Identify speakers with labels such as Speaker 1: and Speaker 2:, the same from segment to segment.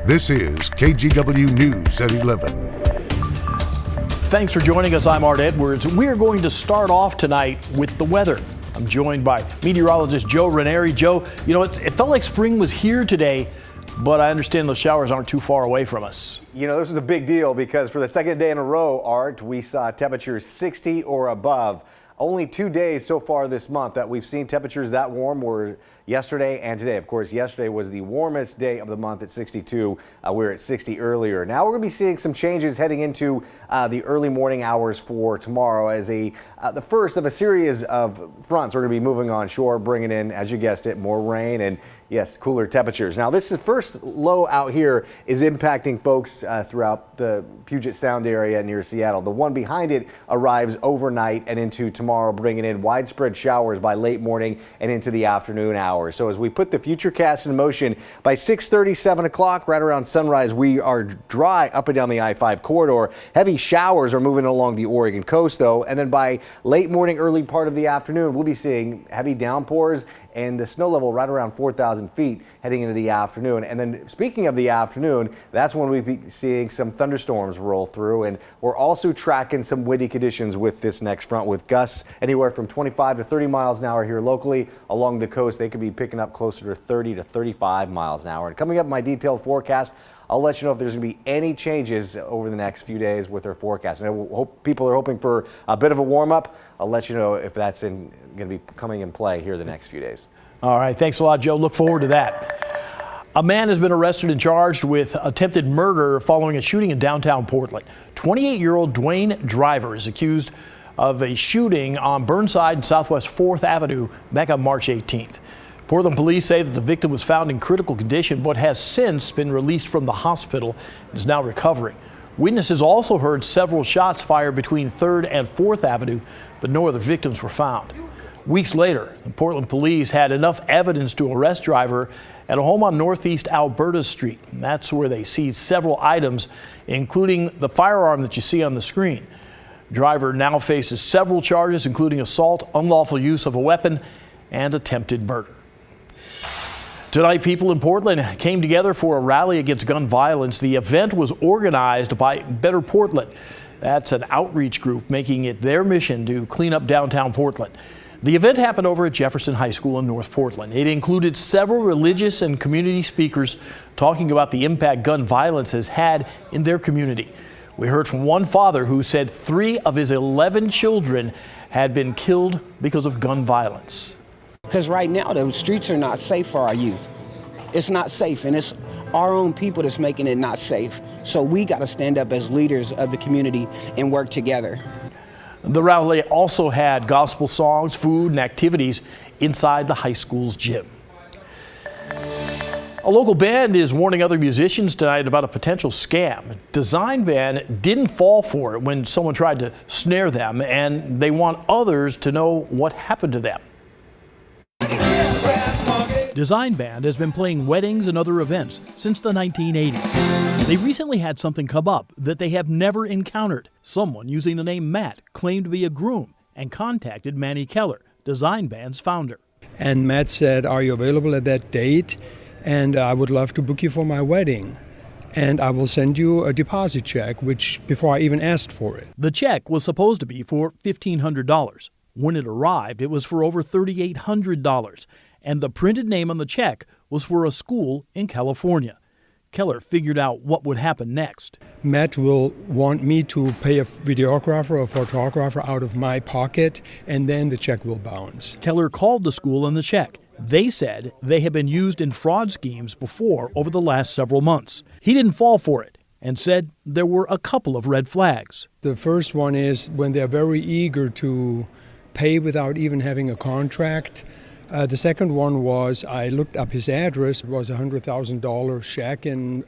Speaker 1: This is KGW News at 11.
Speaker 2: Thanks for joining us. I'm Art Edwards. We're going to start off tonight with the weather. I'm joined by meteorologist Joe Ranieri. Joe, you know, it felt like spring was here today, but I understand those showers aren't too far away from us.
Speaker 3: You know, this is a big deal because for the second day in a row, Art, we saw temperatures 60 or above. Only 2 days so far this month that we've seen temperatures that warm were yesterday and today. Of course, yesterday was the warmest day of the month at 62. We were at 60 earlier. Now we're going to be seeing some changes heading into the early morning hours for tomorrow as the first of a series of fronts. We're going to be moving on shore, bringing in, as you guessed it, more rain and yes, cooler temperatures. Now, this is the first low out here is impacting folks throughout the Puget Sound area near Seattle. The one behind it arrives overnight and into tomorrow, bringing in widespread showers by late morning and into the afternoon hours. So as we put the futurecast in motion, by 6:30, 7 o'clock, right around sunrise, we are dry up and down the I-5 corridor. Heavy showers are moving along the Oregon coast, though. And then by late morning, early part of the afternoon, we'll be seeing heavy downpours and the snow level right around 4,000 feet heading into the afternoon. And then speaking of the afternoon, that's when we'll be seeing some thunderstorms roll through. And we're also tracking some windy conditions with this next front, with gusts anywhere from 25 to 30 miles an hour here locally. Along the coast, they could be picking up closer to 30 to 35 miles an hour. And coming up in my detailed forecast, I'll let you know if there's going to be any changes over the next few days with our forecast. And I hope people are hoping for a bit of a warm up. I'll let you know if that's going to be coming in play here the next few days.
Speaker 2: All right. Thanks a lot, Joe. Look forward to that. A man has been arrested and charged with attempted murder following a shooting in downtown Portland. 28-year-old Dwayne Driver is accused of a shooting on Burnside and Southwest 4th Avenue back on March 18th. Portland police say that the victim was found in critical condition but has since been released from the hospital and is now recovering. Witnesses also heard several shots fired between 3rd and 4th Avenue, but no other victims were found. Weeks later, the Portland police had enough evidence to arrest Driver at a home on Northeast Alberta Street. And that's where they seized several items, including the firearm that you see on the screen. Driver now faces several charges, including assault, unlawful use of a weapon, and attempted murder. Tonight, people in Portland came together for a rally against gun violence. The event was organized by Better Portland. That's an outreach group making it their mission to clean up downtown Portland. The event happened over at Jefferson High School in North Portland. It included several religious and community speakers talking about the impact gun violence has had in their community. We heard from one father who said 3 of his 11 children had been killed because of gun violence.
Speaker 4: Because right now the streets are not safe for our youth. It's not safe, and it's our own people that's making it not safe. So we got to stand up as leaders of the community and work together.
Speaker 2: The rally also had gospel songs, food, and activities inside the high school's gym. A local band is warning other musicians tonight about a potential scam. Design Band didn't fall for it when someone tried to snare them, and they want others to know what happened to them.
Speaker 5: Design Band has been playing weddings and other events since the 1980s. They recently had something come up that they have never encountered. Someone using the name Matt claimed to be a groom and contacted Manny Keller, Design Band's founder.
Speaker 6: And Matt said, "Are you available at that date? And I would love to book you for my wedding. And I will send you a deposit check," which before I even asked for it.
Speaker 5: The check was supposed to be for $1,500. When it arrived, it was for over $3,800. And the printed name on the check was for a school in California. Keller figured out what would happen next.
Speaker 6: Matt will want me to pay a videographer or photographer out of my pocket, and then the check will bounce.
Speaker 5: Keller called the school on the check. They said they had been used in fraud schemes before over the last several months. He didn't fall for it and said there were a couple of red flags.
Speaker 6: The first one is when they're very eager to pay without even having a contract. The second one was I looked up his address. It was a $100,000 shack in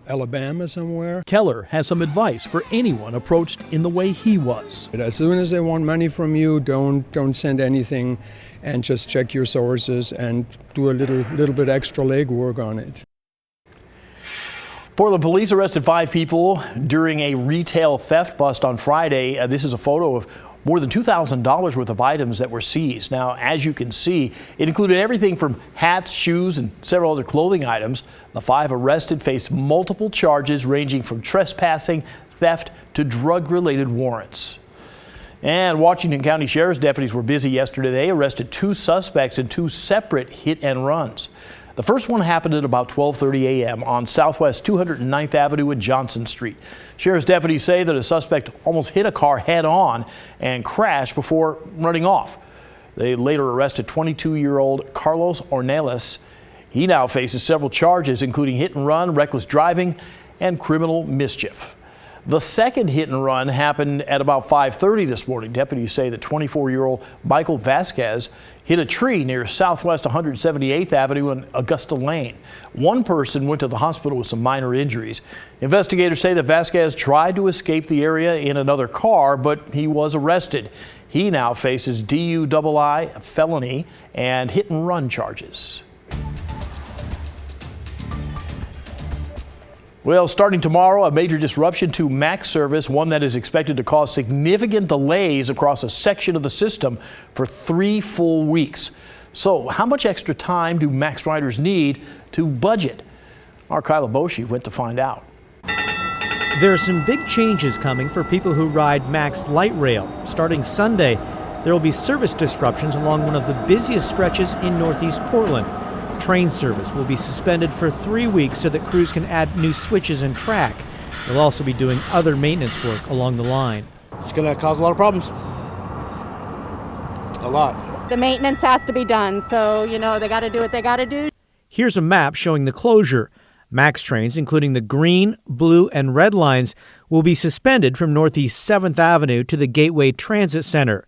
Speaker 6: Alabama somewhere.
Speaker 5: Keller has some advice for anyone approached in the way he was.
Speaker 6: As soon as they want money from you, don't send anything, and just check your sources and do a little bit extra legwork on it.
Speaker 2: Portland police arrested 5 people during a retail theft bust on Friday. This is a photo of more than $2,000 worth of items that were seized. Now, as you can see, it included everything from hats, shoes, and several other clothing items. The 5 arrested faced multiple charges ranging from trespassing, theft, to drug-related warrants. And Washington County Sheriff's deputies were busy yesterday. They arrested 2 suspects in 2 separate hit and runs. The first one happened at about 12:30 a.m. on Southwest 209th Avenue and Johnson Street. Sheriff's deputies say that a suspect almost hit a car head on and crashed before running off. They later arrested 22-year-old Carlos Ornelas. He now faces several charges, including hit and run, reckless driving, and criminal mischief. The second hit and run happened at about 5:30 this morning. Deputies say that 24-year-old Michael Vasquez hit a tree near Southwest 178th Avenue and Augusta Lane. One person went to the hospital with some minor injuries. Investigators say that Vasquez tried to escape the area in another car, but he was arrested. He now faces DUI, felony, and hit and run charges. Well, starting tomorrow, a major disruption to MAX service, one that is expected to cause significant delays across a section of the system for 3 full weeks. So how much extra time do MAX riders need to budget? Our Kyla Boshi went to find out.
Speaker 7: There are some big changes coming for people who ride MAX Light Rail. Starting Sunday, there will be service disruptions along one of the busiest stretches in Northeast Portland. Train service will be suspended for 3 weeks so that crews can add new switches and track. They'll also be doing other maintenance work along the line.
Speaker 8: It's going to cause a lot of problems. A lot.
Speaker 9: The maintenance has to be done, so, they got to do what they got to do.
Speaker 7: Here's a map showing the closure. MAX trains, including the green, blue, and red lines, will be suspended from Northeast 7th Avenue to the Gateway Transit Center.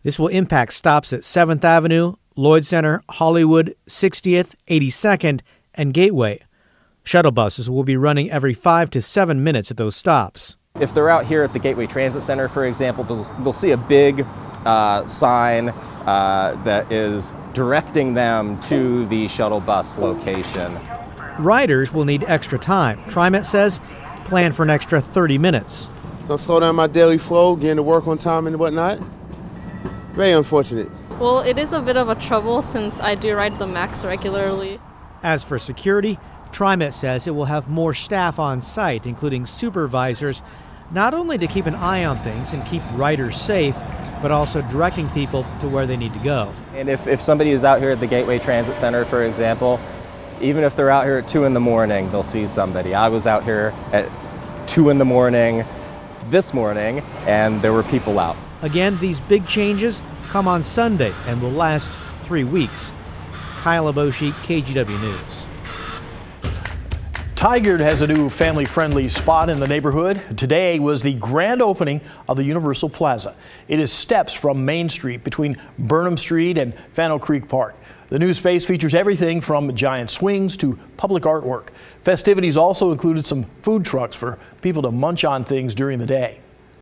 Speaker 7: This will impact stops at 7th Avenue, Lloyd Center, Hollywood, 60th, 82nd, and Gateway. Shuttle buses will be running every 5 to 7 minutes at those stops.
Speaker 10: If they're out here at the Gateway Transit Center, for example, they'll see a big sign that is directing them to the shuttle bus location.
Speaker 7: Riders will need extra time. TriMet says plan for an extra 30 minutes.
Speaker 8: Don't slow down my daily flow, getting to work on time and whatnot. Very unfortunate.
Speaker 11: Well, it is a bit of a trouble since I do ride the MAX regularly.
Speaker 7: As for security, TriMet says it will have more staff on site, including supervisors, not only to keep an eye on things and keep riders safe, but also directing people to where they need to go.
Speaker 10: And if somebody is out here at the Gateway Transit Center, for example, even if they're out here at 2 in the morning, they'll see somebody. I was out here at 2 in the morning this morning, and there were people out.
Speaker 7: Again, these big changes come on Sunday and will last 3 weeks. Kyla Boshi, KGW News.
Speaker 2: Tigard has a new family-friendly spot in the neighborhood. Today was the grand opening of the Universal Plaza. It is steps from Main Street between Burnham Street and Fano Creek Park. The new space features everything from giant swings to public artwork. Festivities also included some food trucks for people to munch on things during the day.